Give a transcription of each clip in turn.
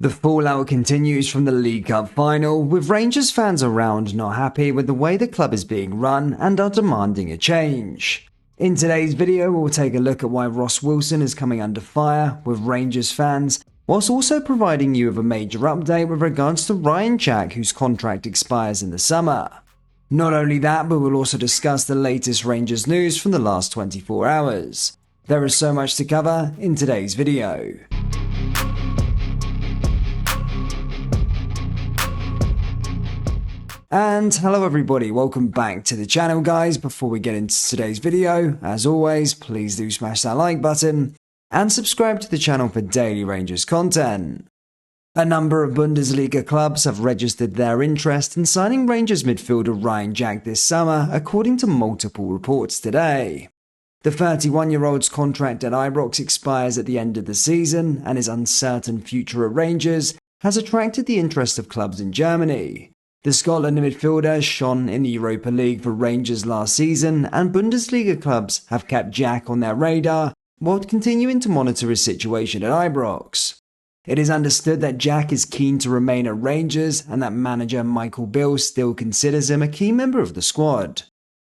The fallout continues from the League Cup final, with Rangers fans around not happy with the way the club is being run and are demanding a change. In today's video, we'll take a look at why Ross Wilson is coming under fire with Rangers fans, whilst also providing you with a major update with regards to Ryan Jack, whose contract expires in the summer. Not only that, but we'll also discuss the latest Rangers news from the last 24 hours. There is so much to cover in today's video. And hello everybody, welcome back to the channel guys. Before we get into today's video, as always, please do smash that like button and subscribe to the channel for daily Rangers content. A number of Bundesliga clubs have registered their interest in signing Rangers midfielder Ryan Jack this summer, according to multiple reports today. The 31-year-old's contract at Ibrox expires at the end of the season, and his uncertain future at Rangers has attracted the interest of clubs in Germany. The Scotland midfielder shone in the Europa League for Rangers last season, and Bundesliga clubs have kept Jack on their radar while continuing to monitor his situation at Ibrox. It is understood that Jack is keen to remain at Rangers and that manager Michael Beale still considers him a key member of the squad.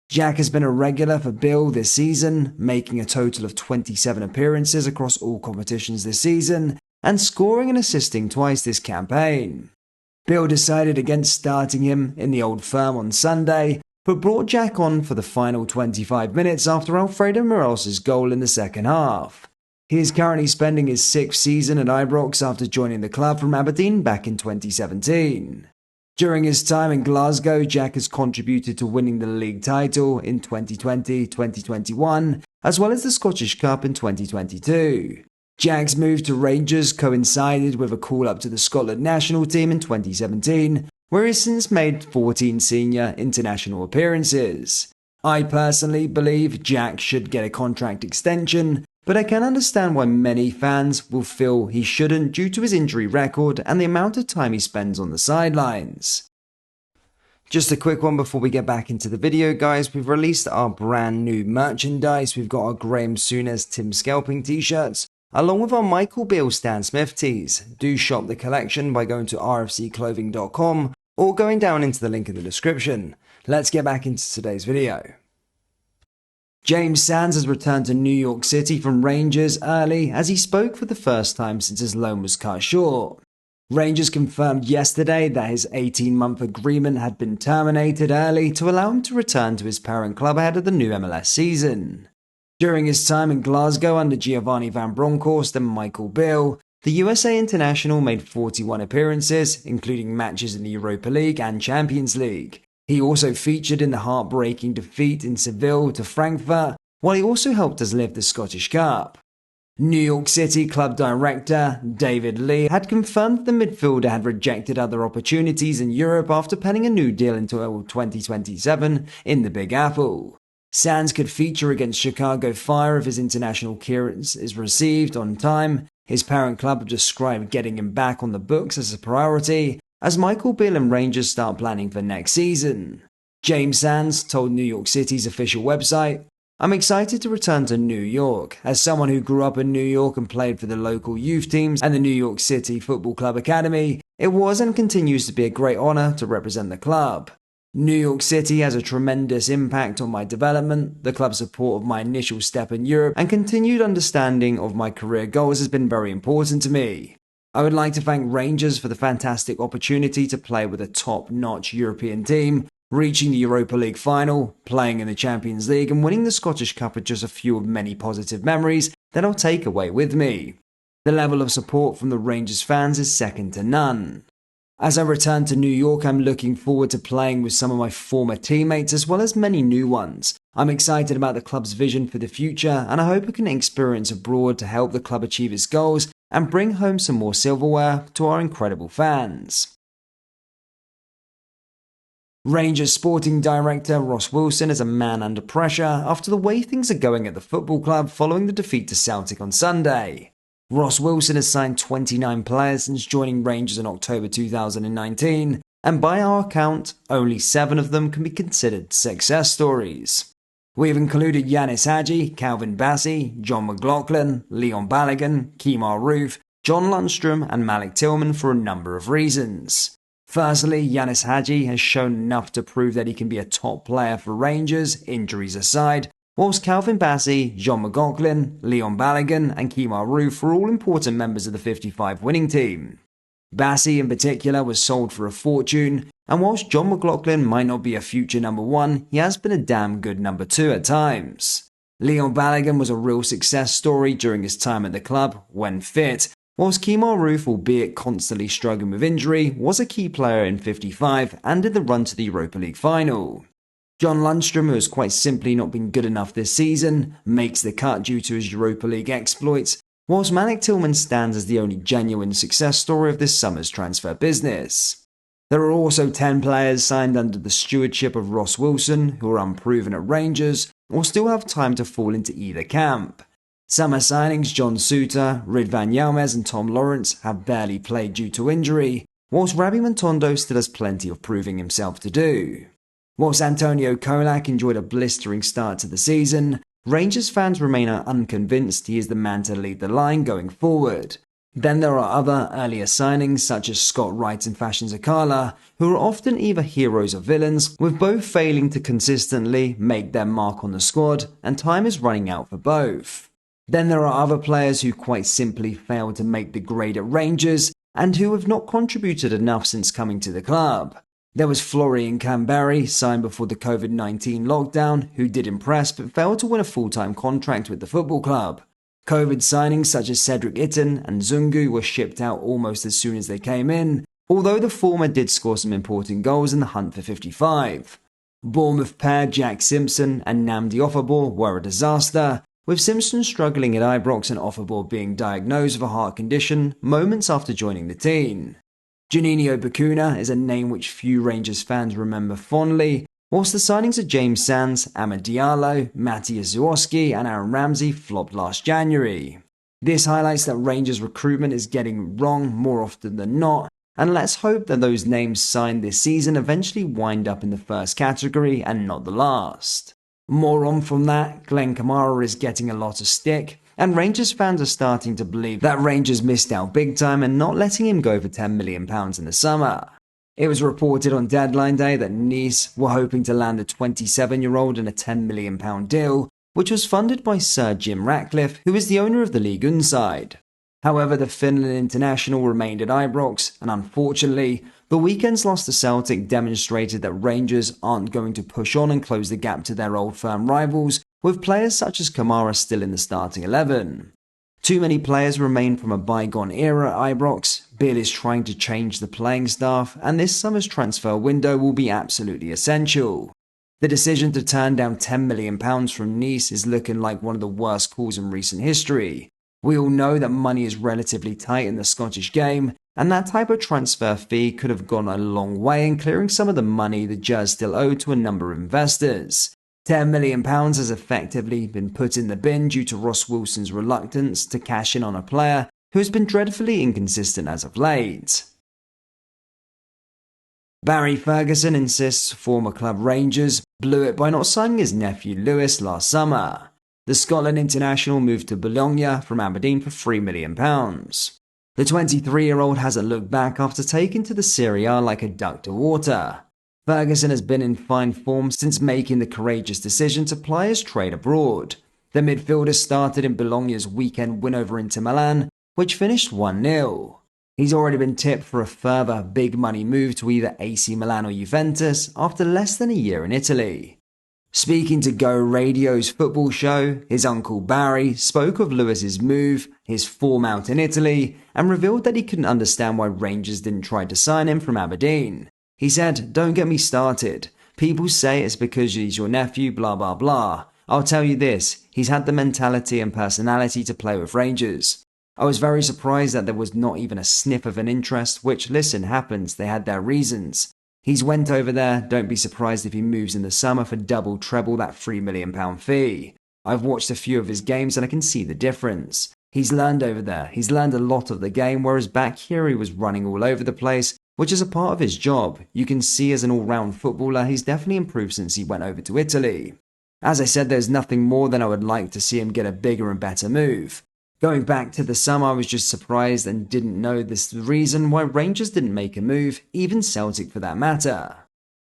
Jack has been a regular for Beale this season, making a total of 27 appearances across all competitions this season and scoring and assisting twice this campaign. Beale decided against starting him in the Old Firm on Sunday, but brought Jack on for the final 25 minutes after Alfredo Morelos' goal in the second half. He is currently spending his 6th season at Ibrox after joining the club from Aberdeen back in 2017. During his time in Glasgow, Jack has contributed to winning the league title in 2020-2021, as well as the Scottish Cup in 2022. Jack's move to Rangers coincided with a call-up to the Scotland national team in 2017, where he has since made 14 senior international appearances. I personally believe Jack should get a contract extension, but I can understand why many fans will feel he shouldn't due to his injury record and the amount of time he spends on the sidelines. Just a quick one before we get back into the video guys, we've released our brand new merchandise. We've got our Graham Souness Tim Scalping t-shirts, along with our Michael Beale Stan Smith tees. Do shop the collection by going to rfcclothing.com or going down into the link in the description. Let's get back into today's video. James Sands has returned to New York City from Rangers early as he spoke for the first time since his loan was cut short. Rangers confirmed yesterday that his 18-month agreement had been terminated early to allow him to return to his parent club ahead of the new MLS season. During his time in Glasgow under Giovanni Van Bronckhorst and Michael Beale, the USA international made 41 appearances, including matches in the Europa League and Champions League. He also featured in the heartbreaking defeat in Seville to Frankfurt, while he also helped us lift the Scottish Cup. New York City club director David Lee had confirmed that the midfielder had rejected other opportunities in Europe after penning a new deal until 2027 in the Big Apple. Sands could feature against Chicago Fire if his international clearance is received on time. His parent club have described getting him back on the books as a priority, as Michael Beale and Rangers start planning for next season. James Sands told New York City's official website, "I'm excited to return to New York. As someone who grew up in New York and played for the local youth teams and the New York City Football Club Academy, it was and continues to be a great honor to represent the club. New York City has a tremendous impact on my development. The club's support of my initial step in Europe and continued understanding of my career goals has been very important to me. I would like to thank Rangers for the fantastic opportunity to play with a top-notch European team, reaching the Europa League final, playing in the Champions League and winning the Scottish Cup are just a few of many positive memories that I'll take away with me. The level of support from the Rangers fans is second to none. As I return to New York, I'm looking forward to playing with some of my former teammates as well as many new ones. I'm excited about the club's vision for the future and I hope I can experience abroad to help the club achieve its goals and bring home some more silverware to our incredible fans." Rangers sporting director Ross Wilson is a man under pressure after the way things are going at the football club following the defeat to Celtic on Sunday. Ross Wilson has signed 29 players since joining Rangers in October 2019, and by our count, only 7 of them can be considered success stories. We have included Yanis Hadji, Calvin Bassey, John McLaughlin, Leon Balogun, Kemar Roofe, John Lundstrom and Malik Tillman for a number of reasons. Firstly, Yanis Hadji has shown enough to prove that he can be a top player for Rangers, injuries aside, whilst Calvin Bassey, John McLaughlin, Leon Balogun and Kemar Roofe were all important members of the 55 winning team. Bassey in particular was sold for a fortune, and whilst John McLaughlin might not be a future number one, he has been a damn good number two at times. Leon Balogun was a real success story during his time at the club, when fit, whilst Kemar Roofe, albeit constantly struggling with injury, was a key player in 55 and did the run to the Europa League final. John Lundstrom, who has quite simply not been good enough this season, makes the cut due to his Europa League exploits, whilst Malik Tillman stands as the only genuine success story of this summer's transfer business. There are also 10 players signed under the stewardship of Ross Wilson who are unproven at Rangers or still have time to fall into either camp. Summer signings John Souttar, Ridvan Yilmaz and Tom Lawrence have barely played due to injury, whilst Rabbi Montondo still has plenty of proving himself to do. Whilst Antonio Kolak enjoyed a blistering start to the season, Rangers fans remain unconvinced he is the man to lead the line going forward. Then there are other earlier signings such as Scott Wright and Fashion Zakala, who are often either heroes or villains, with both failing to consistently make their mark on the squad, and time is running out for both. Then there are other players who quite simply failed to make the grade at Rangers and who have not contributed enough since coming to the club. There was Florian Kamberi, signed before the COVID-19 lockdown, who did impress but failed to win a full-time contract with the football club. COVID signings such as Cedric Itten and Zungu were shipped out almost as soon as they came in, although the former did score some important goals in the hunt for 55. Bournemouth pair Jack Simpson and Namdi Offerball were a disaster, with Simpson struggling at Ibrox and Offerball being diagnosed with a heart condition moments after joining the team. Juninho Bacuna is a name which few Rangers fans remember fondly, whilst the signings of James Sands, Amad Diallo, Matthias Zawoski and Aaron Ramsey flopped last January. This highlights that Rangers recruitment is getting wrong more often than not, and let's hope that those names signed this season eventually wind up in the first category and not the last. More on from that, Glenn Kamara is getting a lot of stick, and Rangers fans are starting to believe that Rangers missed out big time and not letting him go for £10 million in the summer. It was reported on deadline day that Nice were hoping to land the 27-year-old in a £10 million deal, which was funded by Sir Jim Ratcliffe, who is the owner of the Ligue 1 side. However, the Finland international remained at Ibrox, and unfortunately, the weekend's loss to Celtic demonstrated that Rangers aren't going to push on and close the gap to their old firm rivals, with players such as Kamara still in the starting 11. Too many players remain from a bygone era at Ibrox. Bill is trying to change the playing staff, and this summer's transfer window will be absolutely essential. The decision to turn down £10 million from Nice is looking like one of the worst calls in recent history. We all know that money is relatively tight in the Scottish game, and that type of transfer fee could have gone a long way in clearing some of the money the Jazz still owe to a number of investors. £10 million has effectively been put in the bin due to Ross Wilson's reluctance to cash in on a player who has been dreadfully inconsistent as of late. Barry Ferguson insists former club Rangers blew it by not signing his nephew Lewis last summer. The Scotland international moved to Bologna from Aberdeen for £3 million. The 23-year-old hasn't looked back after taking to the Serie A like a duck to water. Ferguson has been in fine form since making the courageous decision to ply his trade abroad. The midfielder started in Bologna's weekend win over Inter Milan, which finished 1-0. He's already been tipped for a further big money move to either AC Milan or Juventus after less than a year in Italy. Speaking to Go Radio's football show, his uncle Barry spoke of Lewis's move, his form out in Italy, and revealed that he couldn't understand why Rangers didn't try to sign him from Aberdeen. He said, "Don't get me started. People say it's because he's your nephew, blah blah blah. I'll tell you this, he's had the mentality and personality to play with Rangers. I was very surprised that there was not even a sniff of an interest, which, listen, happens, they had their reasons. He's went over there, don't be surprised if he moves in the summer for double, treble that £3 million fee. I've watched a few of his games and I can see the difference. He's learned over there, he's learned a lot of the game, whereas back here he was running all over the place, which is a part of his job. You can see as an all-round footballer, he's definitely improved since he went over to Italy. As I said, there's nothing more than I would like to see him get a bigger and better move. Going back to the summer, I was just surprised and didn't know this is the reason why Rangers didn't make a move, even Celtic for that matter.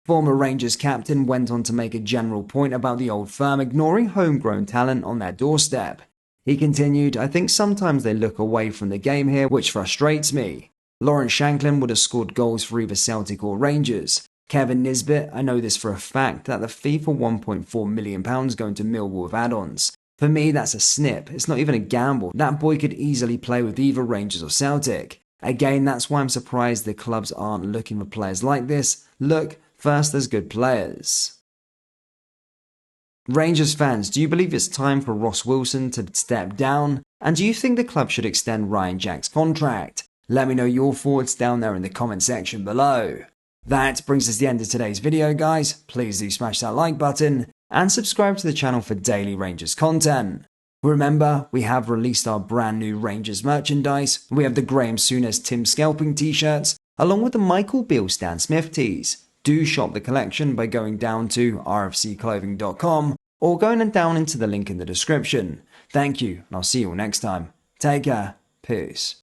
Former Rangers captain went on to make a general point about the old firm ignoring homegrown talent on their doorstep. He continued, "I think sometimes they look away from the game here, which frustrates me. Lawrence Shanklin would have scored goals for either Celtic or Rangers. Kevin Nisbet, I know this for a fact, that the fee for £1.4 million going to Millwall with add-ons. For me, that's a snip. It's not even a gamble. That boy could easily play with either Rangers or Celtic. Again, that's why I'm surprised the clubs aren't looking for players like this. Look, first there's good players." Rangers fans, do you believe it's time for Ross Wilson to step down? And do you think the club should extend Ryan Jack's contract? Let me know your thoughts down there in the comment section below. That brings us to the end of today's video, guys. Please do smash that like button and subscribe to the channel for daily Rangers content. Remember, we have released our brand new Rangers merchandise. We have the Graham Souness Tim Scalping t-shirts, along with the Michael Beale Stan Smith tees. Do shop the collection by going down to rfcclothing.com or going down into the link in the description. Thank you, and I'll see you all next time. Take care. Peace.